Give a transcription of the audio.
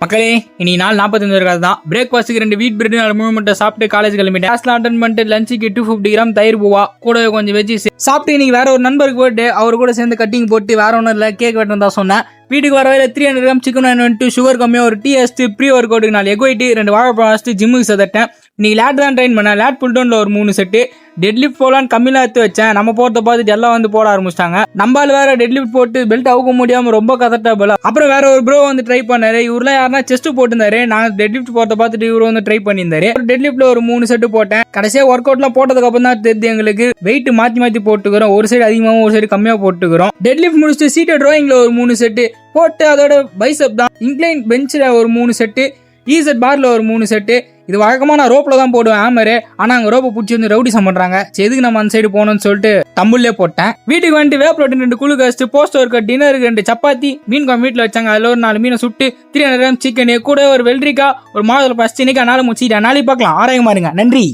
மக்களே இனி நாள் 45 இருக்காது தான். பிரேக்ஃபாஸ்ட்டுக்கு 2 வீட் பிரெட் 4 முழு முட்டை சாப்பிட்டு காலேஜ் கிளம்பிட்டேன். கிளாஸ்லாம் அட்டன் பண்ணிட்டு லஞ்சுக்கு 250 கிராம் தயிர் பூவா கூட கொஞ்சம் வெஜ்ஜி சாப்பிட்டு இன்னைக்கு வேற ஒரு நண்பருக்கு போட்டு அவர் கூட சேர்ந்து கட்டிங் போட்டு வேற ஒன்றும் இல்லை கேக் வெட்டணும் தான் சொன்னேன். வீட்டுக்கு வர வரையில் 300 கிராம் சிக்கன் வந்துட்டு சுகர் கம்மியாக ஒரு டீ அஸ்ட்டு ப்ரீ ஒர்க் அவுட்டுக்கு 4 எக் ஒயிட்டு 2 வாழைப்பழம் அஸ்ட்டு ஜிம்முக்கு சதட்டேன். இன்னைக்கு லேட் தான் ட்ரைன் பண்ணேன். லேட் புல்டோனில் ஒரு 3 செட்டு டெட்லிஃப்ட் போலான்னு கம்மியாக எடுத்து வச்சேன். நம்ம போகிறத பார்த்துட்டு எல்லாம் வந்து போட ஆரம்பிச்சிட்டாங்க. நம்மளால வேற டெட்லிஃப்ட் போட்டு பெல்ட் அவுக்க முடியாமல் ரொம்ப கதட்டபிள். அப்புறம் வேற ஒரு ப்ரோ வந்து ட்ரை பண்ணாரு. இவரெல்லாம் யாருன்னா செஸ்ட் போட்டுருந்தாரு. நான் டெட்லிஃப்ட் போகிறத பார்த்துட்டு இவரு வந்து ட்ரை பண்ணியிருந்தாரு. டெட்லிஃப்ட்ல ஒரு 3 செட்டு போட்டேன். கடைசியாக ஒர்க் அவுட்லாம் போட்டதுக்கு அப்புறம் தான் தெரியுது எங்களுக்கு வெயிட் மாற்றி போட்டுக்கிறோம். ஒரு சைடு அதிகமாகவும் ஒரு சைடு கம்மியாக போட்டுக்கிறோம். டெட்லிஃப்ட் முடிச்சுட்டு சீட்டட் ட்ராயிங்ல ஒரு 3 செட்டு போட்டு அதோட பைசப் தான். இன்க்ளைன் பெஞ்சில் ஒரு 3 செட்டு ஈசட் பார்ல ஒரு 3 செட்டு. இது வழக்கமாக நான் ரோப்பில் தான் போடுவேன் ஆமரு. ஆனால் அங்கே ரோப்பை பிடிச்சி வந்து ரவுடிசம் பண்ணுறாங்க. சரி எதுக்கு நம்ம அந்த சைடு போகணும்னு சொல்லிட்டு தம்புள்ளே போட்டேன். வீட்டுக்கு வந்துட்டு வே ப்ரோட்டீன் 2 குழு கஸ்ட்டு போஸ்ட் ஒர்க் டின்னருக்கு 2 சப்பாத்தி மீன் குழம்பு வீட்டில் வச்சாங்க. அதில் ஒரு 4 மீனை சுட்டு 300 கிராம் சிக்கன் கூட ஒரு வெள்ளரிக்காய் ஒரு மாதுளை பஸ்ட் இன்னைக்கு நாளை முடிச்சிட்டேன். நாளைக்கு பார்க்கலாம். ஆரோக்கியமா இருங்க. நன்றி.